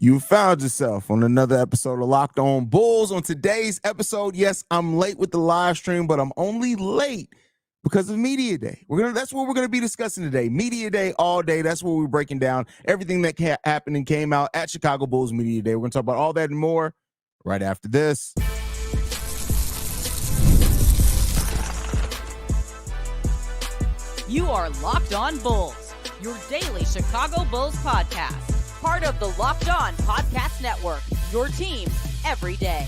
You found yourself on another episode of Locked On Bulls. On today's episode, yes, I'm late with the live stream, but I'm only late because of Media Day. That's what we're gonna be discussing today. Media Day all day. That's what we're breaking down everything that happened and came out at Chicago Bulls Media Day. We're gonna talk about all that and more right after this. You are Locked On Bulls, your daily Chicago Bulls podcast. Part of the Locked On Podcast Network, your team every day.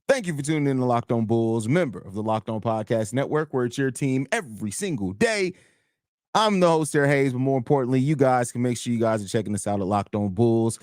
Thank you for tuning in to Locked On Bulls, member of the Locked On Podcast Network, where it's your team every single day. I'm the host here, Haize, but more importantly, you guys can make sure you guys are checking us out at Locked On Bulls.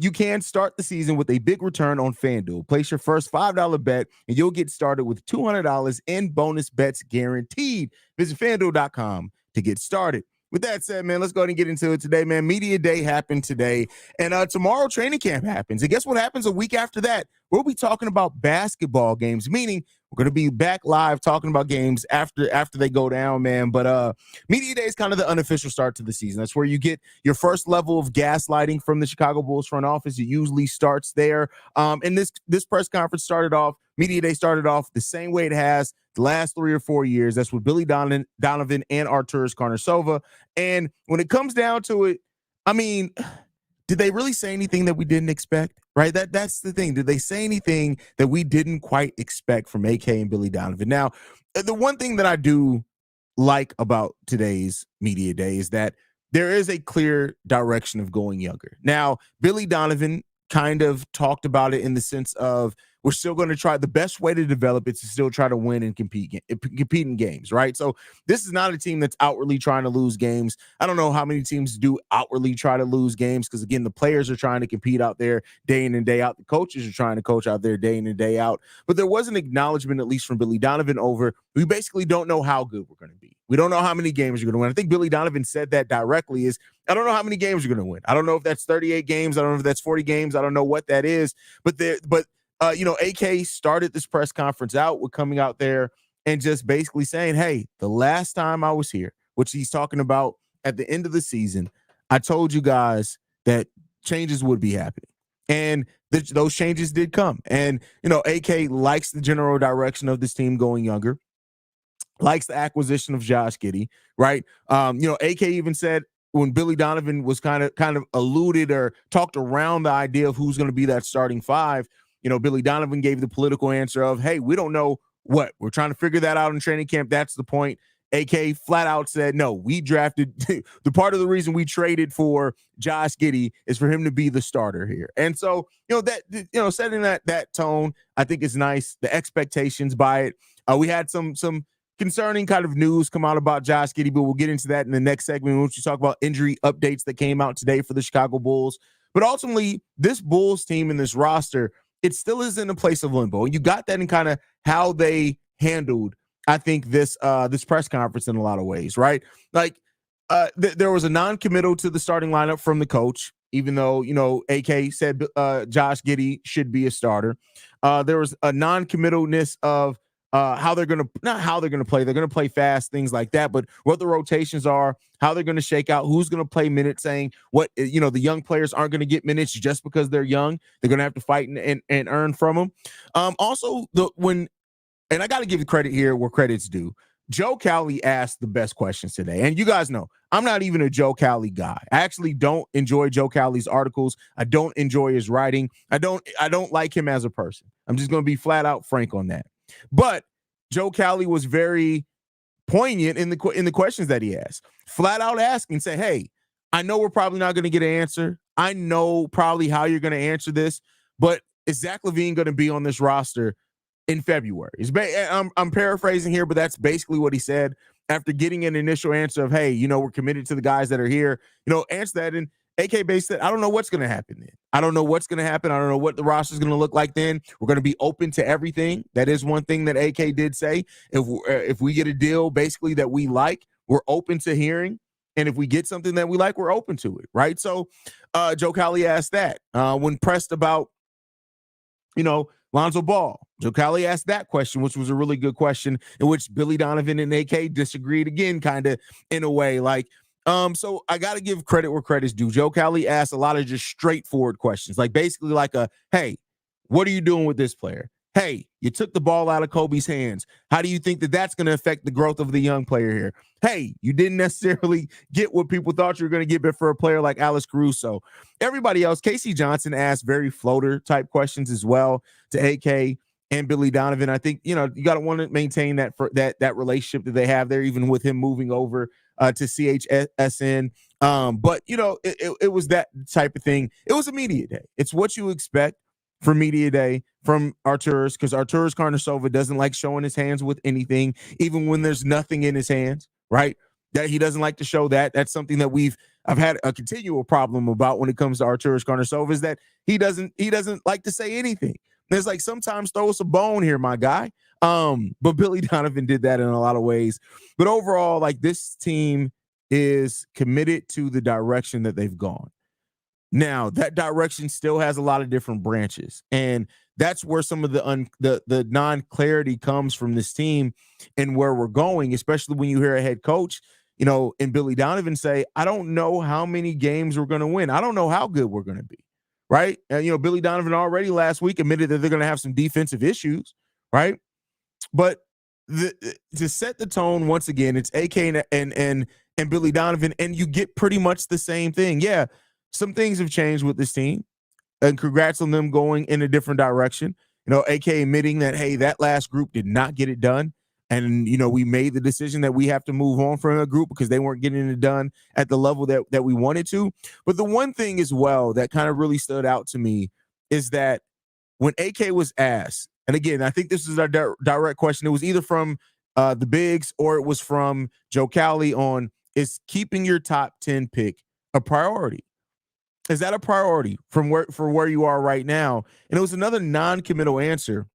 You can start the season with a big return on FanDuel. Place your first $5 bet, and you'll get started with $200 in bonus bets guaranteed. Visit FanDuel.com to get started. With that said, man, let's go ahead and get into it today, man. Media Day happened today, and tomorrow training camp happens. And guess what happens a week after that? We'll be talking about basketball games, meaning we're going to be back live talking about games after they go down, man. But Media Day is kind of the unofficial start to the season. That's where you get your first level of gaslighting from the Chicago Bulls front office. It usually starts there. And this press conference Media Day started off the same way it has the last 3 or 4 years. That's with Billy Donovan and Arturas Karnisovas. And when it comes down to it, I mean, did they really say anything that we didn't expect? Right? That's the thing. Did they say anything that we didn't quite expect from AK and Billy Donovan? Now, the one thing that I do like about today's Media Day is that there is a clear direction of going younger. Now, Billy Donovan kind of talked about it in the sense of we're still going to try. The best way to develop it is to still try to win and compete in games, right? So this is not a team that's outwardly trying to lose games. I don't know how many teams do outwardly try to lose games because, again, the players are trying to compete out there day in and day out. The coaches are trying to coach out there day in and day out. But there was an acknowledgement, at least from Billy Donovan, we basically don't know how good we're going to be. We don't know how many games you're going to win. I think Billy Donovan said that directly I don't know how many games you're going to win. I don't know if that's 38 games. I don't know if that's 40 games. I don't know what that is. But AK started this press conference out with coming out there and just basically saying, hey, the last time I was here, which he's talking about at the end of the season, I told you guys that changes would be happening. And those changes did come. And, AK likes the general direction of this team going younger, likes the acquisition of Josh Giddey, right? AK even said, when Billy Donovan was kind of alluded or talked around the idea of who's going to be that starting five, Billy Donovan gave the political answer of, hey, we don't know what. We're trying to figure that out in training camp. That's the point. AK flat out said, no, we drafted the part of the reason we traded for Josh Giddey is for him to be the starter here. And so, setting that tone, I think is nice. The expectations by it. We had some concerning kind of news come out about Josh Giddey, but we'll get into that in the next segment once we talk about injury updates that came out today for the Chicago Bulls. But ultimately, this Bulls team and this roster, it still is in a place of limbo. And you got that in kind of how they handled, I think, this press conference in a lot of ways, right? Like there was a non-committal to the starting lineup from the coach, even though, AK said Josh Giddey should be a starter. There was a non-committalness of how they're going to, not how they're going to play. They're going to play fast, things like that. But what the rotations are, how they're going to shake out, who's going to play minutes, saying what, the young players aren't going to get minutes just because they're young. They're going to have to fight and earn from them. Also, and I got to give credit here where credit's due. Joe Cowley asked the best questions today. And you guys know, I'm not even a Joe Cowley guy. I actually don't enjoy Joe Cowley's articles. I don't enjoy his writing. I don't like him as a person. I'm just going to be flat out frank on that. But Joe Cowley was very poignant in the questions that he asked. Flat out asking, say, hey, I know we're probably not going to get an answer. I know probably how you're going to answer this, but is Zach LaVine going to be on this roster in February? I'm paraphrasing here, but that's basically what he said after getting an initial answer of, hey, we're committed to the guys that are here. Answer that, and AK Base said, I don't know what's going to happen then. I don't know what's going to happen. I don't know what the roster is going to look like then. We're going to be open to everything. That is one thing that AK did say. If we get a deal basically that we like, we're open to hearing. And if we get something that we like, we're open to it, right? So Joe Cowley asked that. When pressed about, Lonzo Ball, Joe Cowley asked that question, which was a really good question, in which Billy Donovan and AK disagreed again, kind of in a way. Like, So I got to give credit where credit's due. Joe Cowley asked a lot of just straightforward questions, like basically like hey, what are you doing with this player? Hey, you took the ball out of Kobe's hands. How do you think that that's going to affect the growth of the young player here? Hey, you didn't necessarily get what people thought you were going to get for a player like Alex Caruso. Everybody else, Casey Johnson asked very floater type questions as well to AK and Billy Donovan. I think, you got to want to maintain that relationship that they have there, even with him moving over to CHSN. But it was that type of thing. It was a media day. It's what you expect for media day from Arturas, because Arturas Karnisovas doesn't like showing his hands with anything, even when there's nothing in his hands, right? That he doesn't like to show that. That's something that I've had a continual problem about when it comes to Arturas Karnisovas, is that he doesn't like to say anything. There's like, sometimes throw us a bone here, my guy. But Billy Donovan did that in a lot of ways. But overall, like, this team is committed to the direction that they've gone. Now, that direction still has a lot of different branches, and that's where some of the non-clarity comes from this team and where we're going, especially when you hear a head coach, and Billy Donovan say, I don't know how many games we're going to win. I don't know how good we're going to be, right? Billy Donovan already last week admitted that they're going to have some defensive issues, right? But to set the tone once again, it's AK and Billy Donovan, and you get pretty much the same thing. Yeah, some things have changed with this team, and congrats on them going in a different direction. AK admitting that, hey, that last group did not get it done. And, we made the decision that we have to move on from a group because they weren't getting it done at the level that we wanted to. But the one thing as well that kind of really stood out to me is that when AK was asked, and again, I think this is our direct question, it was either from the Bigs or it was from Joe Cowley on, is keeping your top 10 pick a priority? Is that a priority for where you are right now? And it was another non-committal answer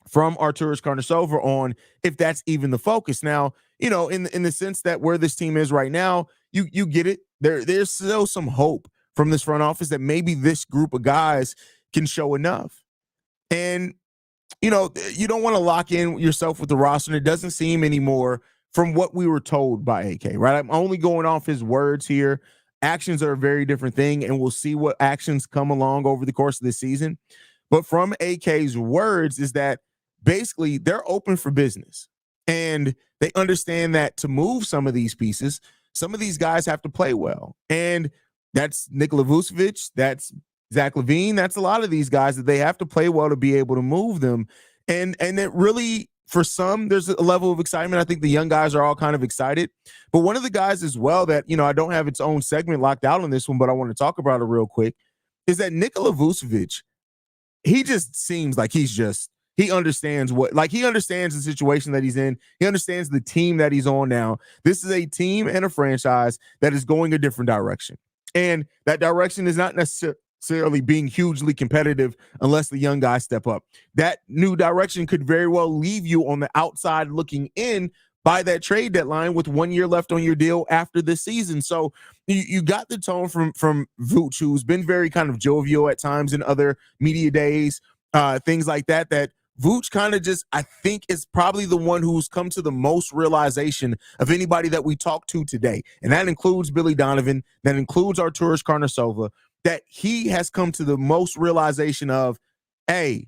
from Arturas Karnisovas on if that's even the focus. Now, in the sense that where this team is right now, you get it. There's still some hope from this front office that maybe this group of guys can show enough. And, you don't want to lock in yourself with the roster. And it doesn't seem anymore from what we were told by AK, right? I'm only going off his words here. Actions are a very different thing, and we'll see what actions come along over the course of the season. But from AK's words is that basically they're open for business, and they understand that to move some of these pieces, some of these guys have to play well. And that's Nikola Vucevic, that's Zach LaVine, that's a lot of these guys that they have to play well to be able to move them. And it really, for some, there's a level of excitement. I think the young guys are all kind of excited. But one of the guys as well that, I don't have its own segment locked out on this one, but I want to talk about it real quick, is that Nikola Vucevic, he just seems like he understands he understands the situation that he's in. He understands the team that he's on now. This is a team and a franchise that is going a different direction. And that direction is not necessarily being hugely competitive unless the young guys step up. That new direction could very well leave you on the outside looking in by that trade deadline with 1 year left on your deal after this season. So you got the tone from Vooch, who's been very kind of jovial at times in other media days, things like that Vooch kind of just, I think, is probably the one who's come to the most realization of anybody that we talked to today. And that includes Billy Donovan, that includes Arturas Karnisovas, that he has come to the most realization of, hey,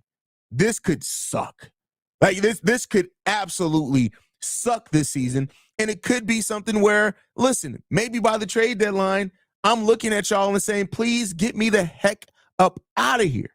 this could suck. Like this could absolutely suck this season. And it could be something where, listen, maybe by the trade deadline, I'm looking at y'all and saying, please get me the heck up out of here.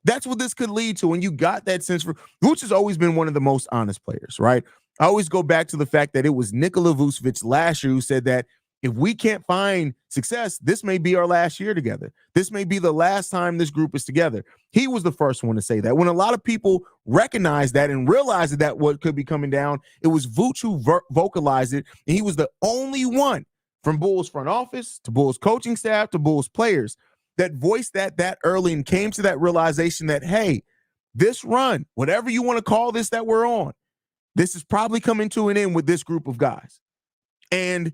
That's what this could lead to. And you got that sense for Vooch has always been one of the most honest players, right? I always go back to the fact that it was Nikola Vucevic last year who said that if we can't find success, this may be our last year together. This may be the last time this group is together. He was the first one to say that. When a lot of people recognized that and realized that what could be coming down, it was Vooch who vocalized it. And he was the only one from Bulls front office to Bulls coaching staff to Bulls players that voiced that early and came to that realization that, hey, this run, whatever you want to call this that we're on, this is probably coming to an end with this group of guys. And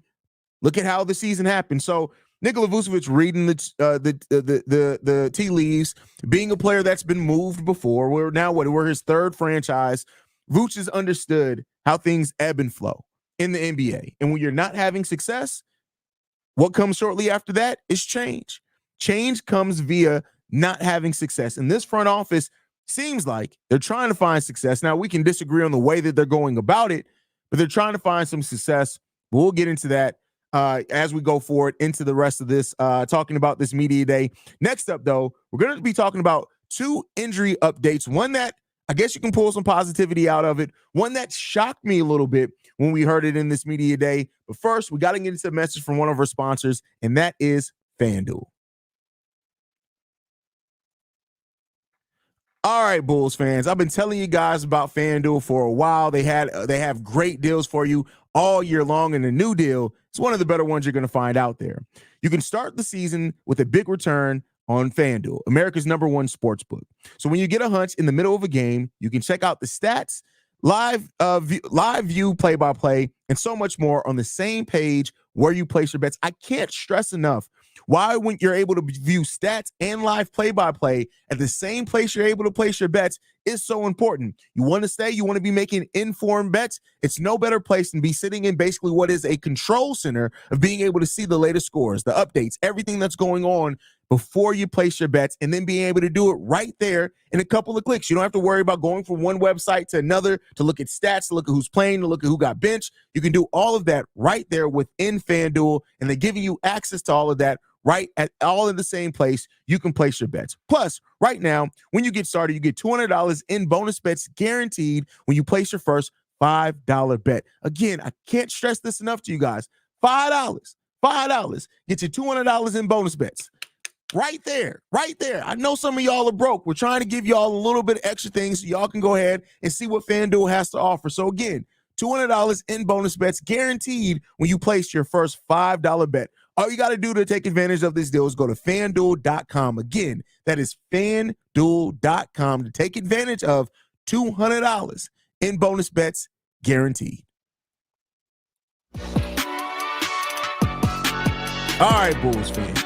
look at how the season happened. So Nikola Vucevic reading the tea leaves, being a player that's been moved before. We're his third franchise. Vooch has understood how things ebb and flow in the NBA. And when you're not having success, What comes shortly after that is change. Change comes via not having success. And this front office seems like they're trying to find success. Now, we can disagree on the way that they're going about it, but they're trying to find some success. We'll get into that as we go forward into the rest of this, talking about this media day. Next up, though, we're going to be talking about 2 injury updates. One that I guess you can pull some positivity out of it. One that shocked me a little bit when we heard it in this media day. But first, we got to get into a message from one of our sponsors, and that is FanDuel. All right, Bulls fans, I've been telling you guys about FanDuel for a while. They have great deals for you all year long, and the new deal is one of the better ones you're going to find out there. You can start the season with a big return on FanDuel, America's #1 sports book. So when you get a hunch in the middle of a game, you can check out the stats, live view play-by-play, and so much more on the same page where you place your bets. I can't stress enough why, when you're able to view stats and live play-by-play at the same place you're able to place your bets, is so important. You want to be making informed bets. It's no better place than be sitting in basically what is a control center of being able to see the latest scores, the updates, everything that's going on before you place your bets, and then being able to do it right there in a couple of clicks. You don't have to worry about going from one website to another to look at stats, to look at who's playing, to look at who got benched. You can do all of that right there within FanDuel, and they're giving you access to all of that right at all in the same place. You can place your bets. Plus, right now, when you get started, you get $200 in bonus bets guaranteed when you place your first $5 bet. Again, I can't stress this enough to you guys. $5 get you $200 in bonus bets. Right there. I know some of y'all are broke. We're trying to give y'all a little bit of extra things so y'all can go ahead and see what FanDuel has to offer. So again, $200 in bonus bets guaranteed when you place your first $5 bet. All you got to do to take advantage of this deal is go to FanDuel.com. Again, that is FanDuel.com to take advantage of $200 in bonus bets guaranteed. All right, Bulls fans.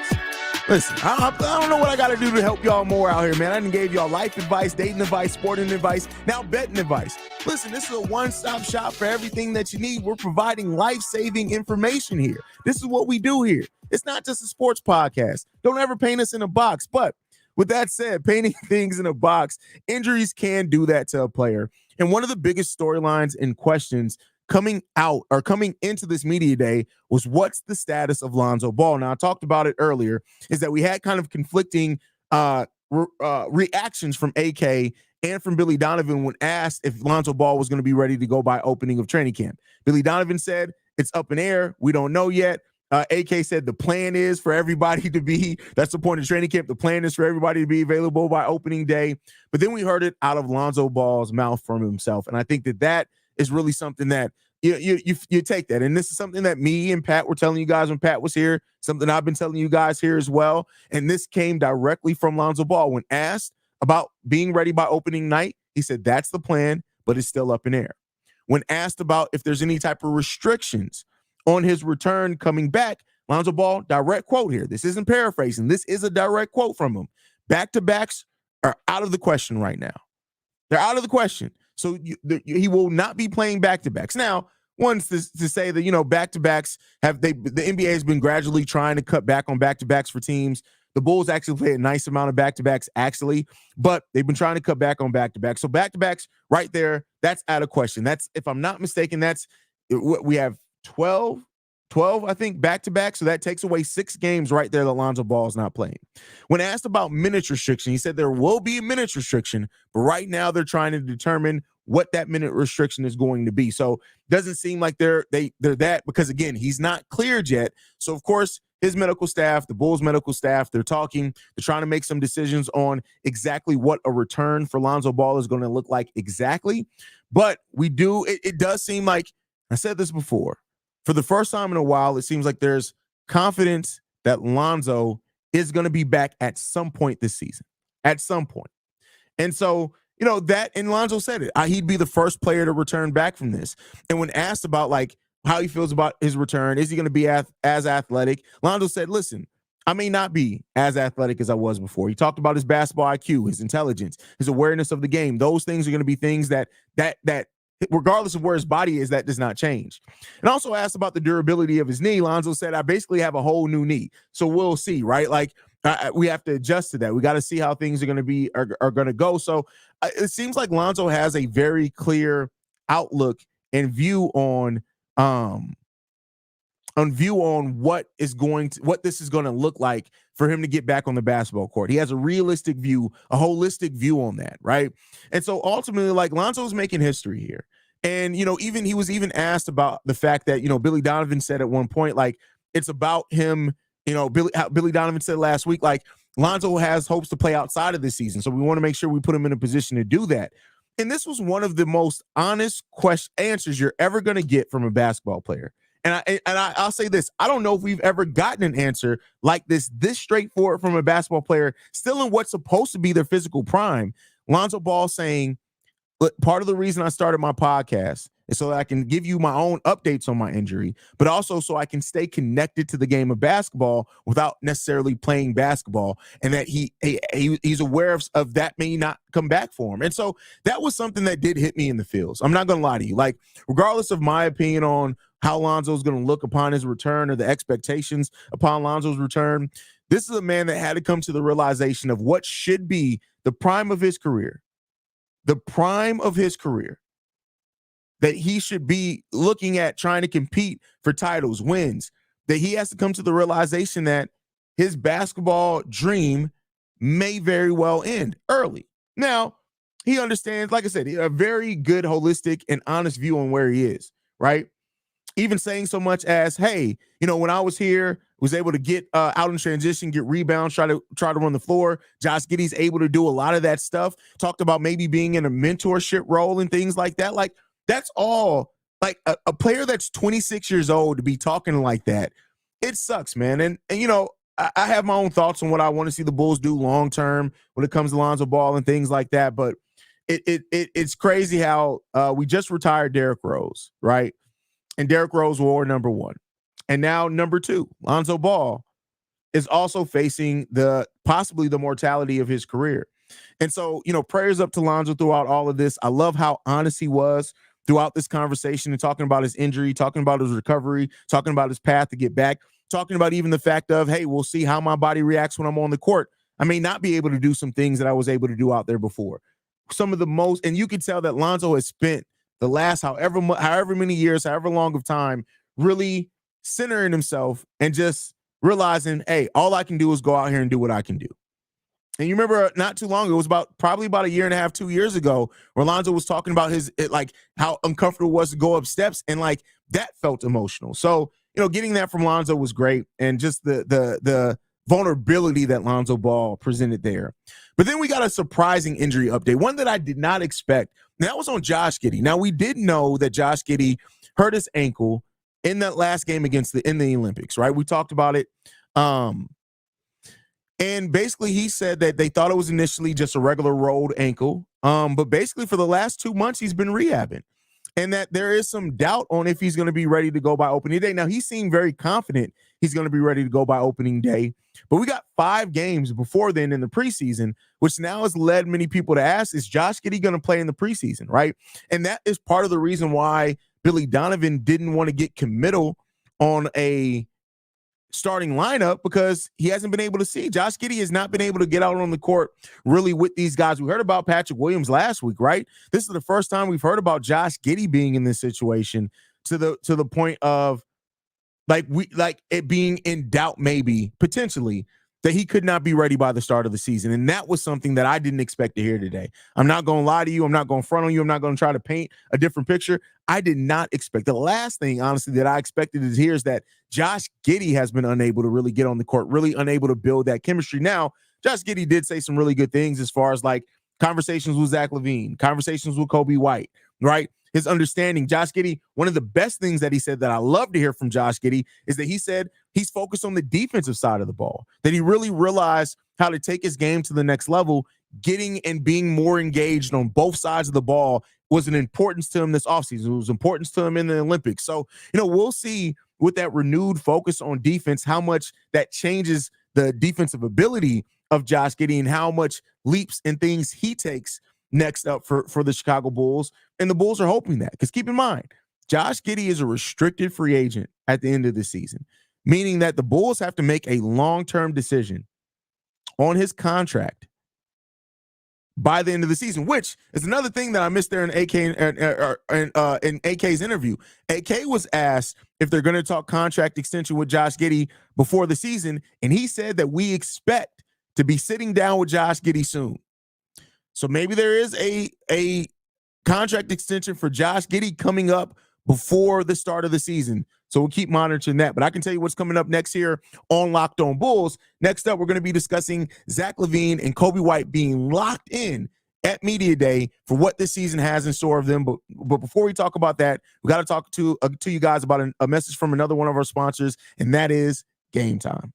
Listen, I don't know what I got to do to help y'all more out here, man. I done gave y'all life advice, dating advice, sporting advice, now betting advice. Listen, this is a one-stop shop for everything that you need. We're providing life-saving information here. This is what we do here. It's not just a sports podcast. Don't ever paint us in a box. But with that said, painting things in a box, injuries can do that to a player. And one of the biggest storylines and questions coming into this media day was, what's the status of Lonzo Ball? Now, I talked about it earlier, is that we had kind of conflicting reactions from AK and from Billy Donovan when asked if Lonzo Ball was going to be ready to go by opening of training camp. Billy Donovan said it's up in air. We don't know yet. AK said the plan is for everybody to be, that's the point of training camp. The plan is for everybody to be available by opening day. But then we heard it out of Lonzo Ball's mouth from himself. And I think that is really something that you take that. And this is something that me and Pat were telling you guys when Pat was here, something I've been telling you guys here as well. And this came directly from Lonzo Ball. When asked about being ready by opening night, he said that's the plan, but it's still up in air. When asked about if there's any type of restrictions on his return coming back, Lonzo Ball, direct quote here. This isn't paraphrasing. This is a direct quote from him. Back-to-backs are out of the question right now. They're out of the question. So he will not be playing back-to-backs. Now, one's to say that, back-to-backs the NBA has been gradually trying to cut back on back-to-backs for teams. The Bulls actually play a nice amount of back-to-backs, actually, but they've been trying to cut back on back-to-backs. So back-to-backs right there, that's out of question. That's, if I'm not mistaken, we have 12, I think, back-to-back. So that takes away 6 games right there that Lonzo Ball is not playing. When asked about minutes restriction, he said there will be a minutes restriction, but right now they're trying to determine what that minute restriction is going to be. So it doesn't seem like they're that, because again, he's not cleared yet. So of course, his medical staff, the Bulls medical staff, they're trying to make some decisions on exactly what a return for Lonzo Ball is going to look like exactly. But it does seem like, I said this before, for the first time in a while, it seems like there's confidence that Lonzo is going to be back at some point this season, at some point. And so, and Lonzo said it, he'd be the first player to return back from this. And when asked about how he feels about his return, is he going to be as athletic? Lonzo said, listen, I may not be as athletic as I was before. He talked about his basketball IQ, his intelligence, his awareness of the game. Those things are going to be things that regardless of where his body is, that does not change. And also asked about the durability of his knee. Lonzo said, I basically have a whole new knee. So we'll see, right? Like, we have to adjust to that. We got to see how things are going to be, are going to go. So it seems like Lonzo has a very clear outlook and view on what this is going to look like for him to get back on the basketball court. He has a realistic view, a holistic view on that, right? And so ultimately, like, Lonzo's making history here. And, he was even asked about the fact that, Billy Donovan said at one point, like, it's about him, Billy Donovan said last week, like, Lonzo has hopes to play outside of this season. So we want to make sure we put him in a position to do that. And this was one of the most honest answers you're ever going to get from a basketball player. And I'll say this: I don't know if we've ever gotten an answer like this straightforward from a basketball player, still in what's supposed to be their physical prime. Lonzo Ball saying, "But part of the reason I started my podcast is so that I can give you my own updates on my injury, but also so I can stay connected to the game of basketball without necessarily playing basketball, and that he's aware of that may not come back for him." And so that was something that did hit me in the feels. I'm not going to lie to you. Like, regardless of my opinion on how Lonzo's going to look upon his return or the expectations upon Lonzo's return, this is a man that had to come to the realization of what should be the prime of his career. The prime of his career, that he should be looking at trying to compete for titles, wins, that he has to come to the realization that his basketball dream may very well end early. Now, he understands, like I said, a very good, holistic, and honest view on where he is, right? Even saying so much as, hey, when I was here, was able to get out in transition, get rebounds, try to run the floor. Josh Giddey's able to do a lot of that stuff. Talked about maybe being in a mentorship role and things like that. Like, that's all. Like, a player that's 26 years old to be talking like that, it sucks, man. And I have my own thoughts on what I want to see the Bulls do long term when it comes to Lonzo Ball and things like that. But it's crazy how we just retired Derrick Rose, right? And Derrick Rose wore number 1. And now number 2, Lonzo Ball, is also facing possibly the mortality of his career. And so, prayers up to Lonzo throughout all of this. I love how honest he was throughout this conversation and talking about his injury, talking about his recovery, talking about his path to get back, talking about even the fact of, hey, we'll see how my body reacts when I'm on the court. I may not be able to do some things that I was able to do out there before. Some of the most, and you can tell that Lonzo has spent the last however many years, however long of time, really centering himself and just realizing, hey, all I can do is go out here and do what I can do. And you remember not too long ago, it was probably about a year and a half, 2 years ago, where Lonzo was talking about how uncomfortable it was to go up steps, and like that felt emotional. So, getting that from Lonzo was great, and just the vulnerability that Lonzo Ball presented there. But then we got a surprising injury update, one that I did not expect. And that was on Josh Giddey. Now, we did know that Josh Giddey hurt his ankle in that last game in the Olympics, right? We talked about it. And basically he said that they thought it was initially just a regular rolled ankle. But basically for the last 2 months, he's been rehabbing, and that there is some doubt on if he's going to be ready to go by opening day. Now, he seemed very confident he's going to be ready to go by opening day, but we got 5 games before then in the preseason, which now has led many people to ask, is Josh Giddey going to play in the preseason, right? And that is part of the reason why Billy Donovan didn't want to get committal on a starting lineup, because he hasn't been able to see. Josh Giddey has not been able to get out on the court really with these guys. We heard about Patrick Williams last week, right? This is the first time we've heard about Josh Giddey being in this situation to the point of it being in doubt, maybe potentially, that he could not be ready by the start of the season. And that was something that I didn't expect to hear today. I'm not going to lie to you. I'm not going to front on you. I'm not going to try to paint a different picture. I did not expect. The last thing, honestly, that I expected to hear is that Josh Giddey has been unable to really get on the court, really unable to build that chemistry. Now, Josh Giddey did say some really good things as far as like conversations with Zach LaVine, conversations with Kobe White, right? His understanding. Josh Giddey, one of the best things that he said that I love to hear from Josh Giddey is that he said he's focused on the defensive side of the ball, that he really realized how to take his game to the next level. Getting and being more engaged on both sides of the ball was an importance to him this offseason. It was importance to him in the Olympics. So, we'll see with that renewed focus on defense, how much that changes the defensive ability of Josh Giddey and how much leaps and things he takes next up for the Chicago Bulls, and the Bulls are hoping that, because keep in mind, Josh Giddey is a restricted free agent at the end of the season, meaning that the Bulls have to make a long-term decision on his contract by the end of the season, which is another thing that I missed there in in AK's interview. AK was asked if they're going to talk contract extension with Josh Giddey before the season, and he said that we expect to be sitting down with Josh Giddey soon. So maybe there is a contract extension for Josh Giddey coming up before the start of the season. So we'll keep monitoring that. But I can tell you what's coming up next here on Locked On Bulls. Next up, we're going to be discussing Zach LaVine and Kobe White being locked in at Media Day for what this season has in store of them. But before we talk about that, we got to talk to you guys about a message from another one of our sponsors, and that is Gametime.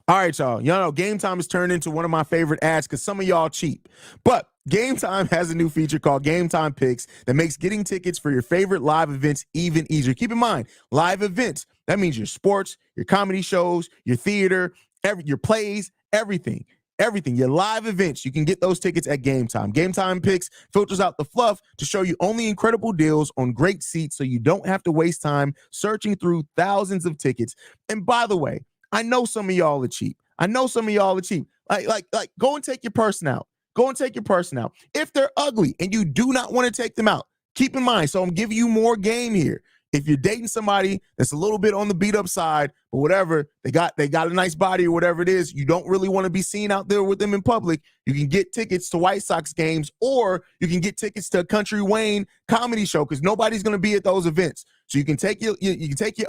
All right, y'all. Y'all know Gametime has turned into one of my favorite ads because some of y'all cheap. But Gametime has a new feature called Gametime Picks that makes getting tickets for your favorite live events even easier. Keep in mind, live events, that means your sports, your comedy shows, your theater, your plays, everything, your live events. You can get those tickets at Gametime. Gametime Picks filters out the fluff to show you only incredible deals on great seats so you don't have to waste time searching through thousands of tickets. And by the way, I know some of y'all are cheap. Like, go and take your person out. If they're ugly and you do not want to take them out, keep in mind, so I'm giving you more game here. If you're dating somebody that's a little bit on the beat up side or whatever, they got a nice body or whatever it is, you don't really want to be seen out there with them in public, you can get tickets to White Sox games, or you can get tickets to a Country Wayne comedy show, because nobody's going to be at those events. So you can take your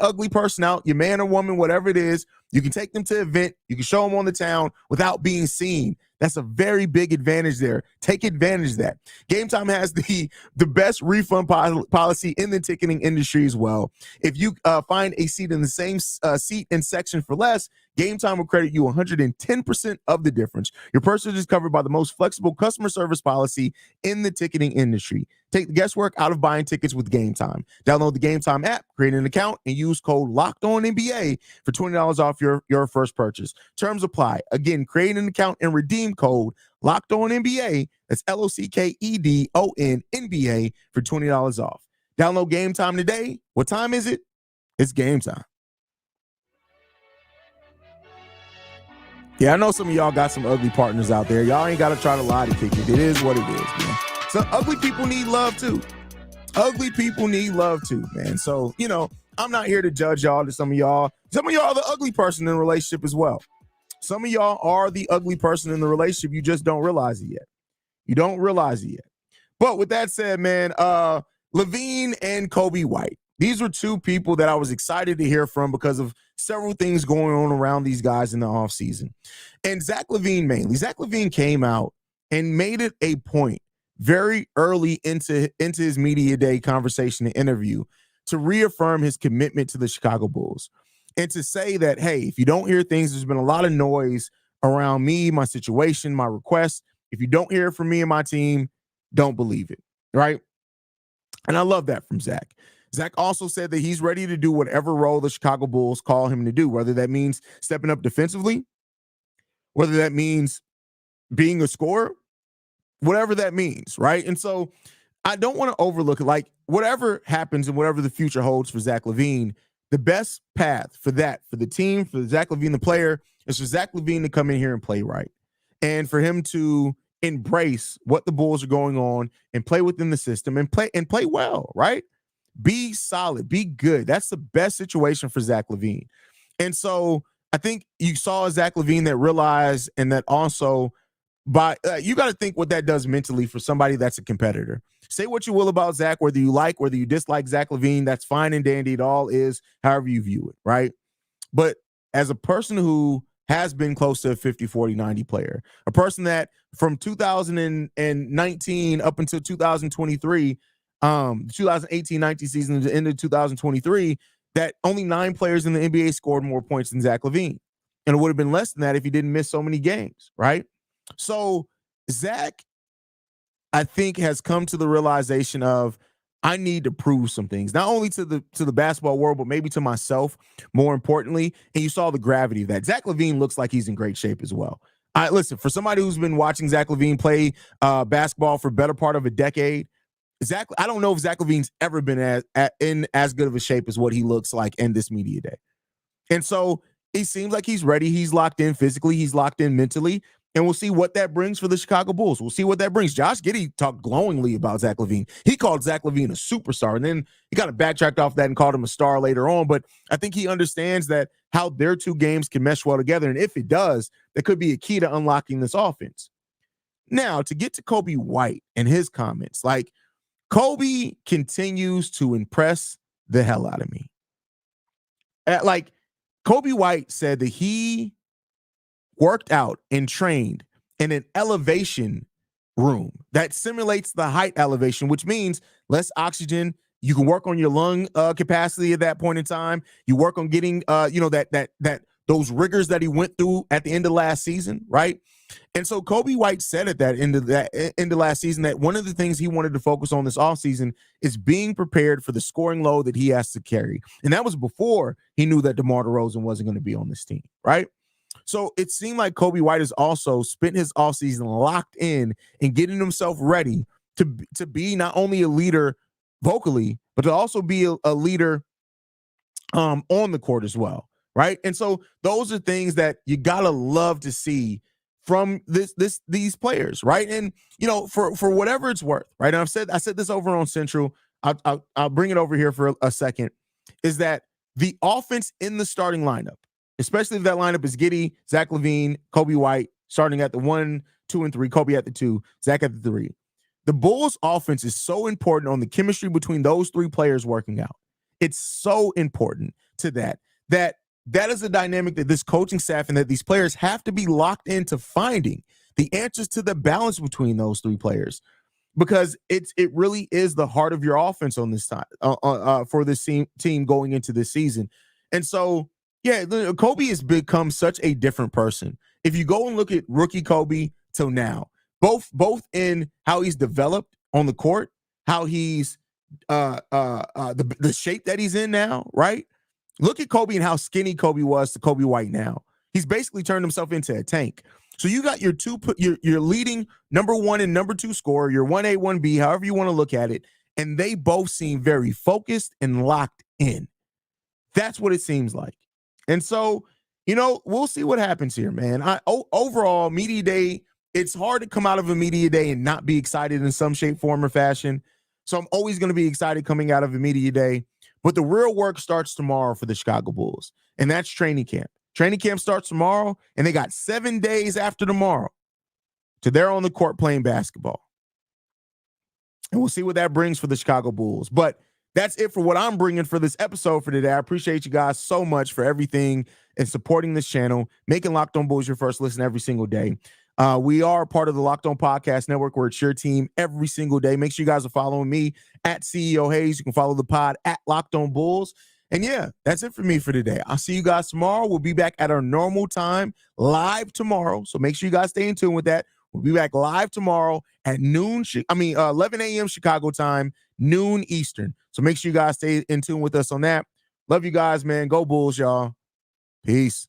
ugly person out, your man or woman, whatever it is. You can take them to an event. You can show them on the town without being seen. That's a very big advantage there. Take advantage of that. Gametime has the best refund policy in the ticketing industry as well. If you find a seat in the same seat and section for less, Gametime will credit you 110% of the difference. Your purchase is covered by the most flexible customer service policy in the ticketing industry. Take the guesswork out of buying tickets with Gametime. Download the Gametime app, create an account, and use code LOCKEDONNBA for $20 off your first purchase. Terms apply. Again, create an account and redeem code LOCKEDONNBA. That's LOCKEDONNBA for $20 off. Download Gametime today. What time is it? It's Gametime. Yeah, I know some of y'all got some ugly partners out there. Y'all ain't got to try to lie to kick it. It is what it is, man. So ugly people need love too. Man. So, I'm not here to judge y'all. To some of y'all are the ugly person in a relationship as well. Some of y'all are the ugly person in the relationship. You just don't realize it yet. But with that said, man, LaVine and Kobe White. These were two people that I was excited to hear from because of several things going on around these guys in the offseason. And Zach LaVine mainly. Zach LaVine came out and made it a point very early into his media day conversation and interview to reaffirm his commitment to the Chicago Bulls and to say that, hey, if you don't hear things, there's been a lot of noise around me, my situation, my request. If you don't hear it from me and my team, don't believe it, right? And I love that from Zach. Zach also said that he's ready to do whatever role the Chicago Bulls call him to do, whether that means stepping up defensively, whether that means being a scorer, whatever that means, right? And so I don't want to overlook it. Like, whatever happens and whatever the future holds for Zach LaVine, the best path for the team, for Zach LaVine, the player, is for Zach LaVine to come in here and play right, and for him to embrace what the Bulls are going on and play within the system and play well, right? Be solid, be good. That's the best situation for Zach LaVine. And so I think you saw Zach LaVine that realized, and that also you got to think what that does mentally for somebody that's a competitor. Say what you will about Zach, whether you dislike Zach LaVine, that's fine and dandy. It all is however you view it, right? But as a person who has been close to a 50, 40, 90 player, a person that from 2019 up until 2023, 2018-19 season to the end of 2023, that only 9 players in the NBA scored more points than Zach LaVine. And it would have been less than that if he didn't miss so many games, right? So Zach, I think, has come to the realization of, I need to prove some things, not only to the basketball world, but maybe to myself, more importantly. And you saw the gravity of that. Zach LaVine looks like he's in great shape as well. Listen, for somebody who's been watching Zach LaVine play basketball for better part of a decade, I don't know if Zach LaVine's ever been in as good of a shape as what he looks like in this media day. And so it seems like he's ready. He's locked in physically. He's locked in mentally. And we'll see what that brings for the Chicago Bulls. We'll see what that brings. Josh Giddey talked glowingly about Zach LaVine. He called Zach LaVine a superstar. And then he kind of backtracked off that and called him a star later on. But I think he understands that how their two games can mesh well together. And if it does, that could be a key to unlocking this offense. Now, to get to Kobe White and his comments, like Kobe continues to impress the hell out of me. Kobe White said that he worked out and trained in an elevation room that simulates the height elevation, which means less oxygen. You can work on your lung capacity at that point in time. You work on getting, those rigors that he went through at the end of last season, right? And so Kobe White said at that end of last season that one of the things he wanted to focus on this offseason is being prepared for the scoring load that he has to carry. And that was before he knew that DeMar DeRozan wasn't going to be on this team, right? So it seemed like Kobe White has also spent his offseason locked in and getting himself ready to be not only a leader vocally, but to also be a leader on the court as well, right? And so those are things that you gotta love to see from these players, right? And for whatever it's worth, right? And I said this over on Central. I'll bring it over here for a second. Is that the offense in the starting lineup, especially if that lineup is Giddey, Zach LaVine, Kobe White, starting at the 1, 2, and 3, Kobe at the 2, Zach at the 3. The Bulls offense is so important on the chemistry between those three players working out. It's so important to that is a dynamic that this coaching staff and that these players have to be locked into finding the answers to the balance between those three players, because it really is the heart of your offense on this time for this team going into this season. And so, yeah, Kobe has become such a different person. If you go and look at rookie Kobe till now, both in how he's developed on the court, how he's the shape that he's in now, right? Look at Kobe and how skinny Kobe was to Kobe White now. He's basically turned himself into a tank. So you got your leading number 1 and number 2 scorer, your 1A, 1B, however you want to look at it, and they both seem very focused and locked in. That's what it seems like. And so, we'll see what happens here, man. Overall, media day, it's hard to come out of a media day and not be excited in some shape, form, or fashion. So I'm always going to be excited coming out of a media day. But the real work starts tomorrow for the Chicago Bulls, and that's training camp. Training camp starts tomorrow, and they got 7 days after tomorrow to they're on the court playing basketball. And we'll see what that brings for the Chicago Bulls. But that's it for what I'm bringing for this episode for today. I appreciate you guys so much for everything and supporting this channel, making Locked On Bulls your first listen every single day. We are part of the Locked On Podcast Network, where it's your team every single day. Make sure you guys are following me at CEO Haize. You can follow the pod at Locked On Bulls. And yeah, that's it for me for today. I'll see you guys tomorrow. We'll be back at our normal time live tomorrow. So make sure you guys stay in tune with that. We'll be back live tomorrow at 11 a.m. Chicago time, noon Eastern. So make sure you guys stay in tune with us on that. Love you guys, man. Go Bulls, y'all. Peace.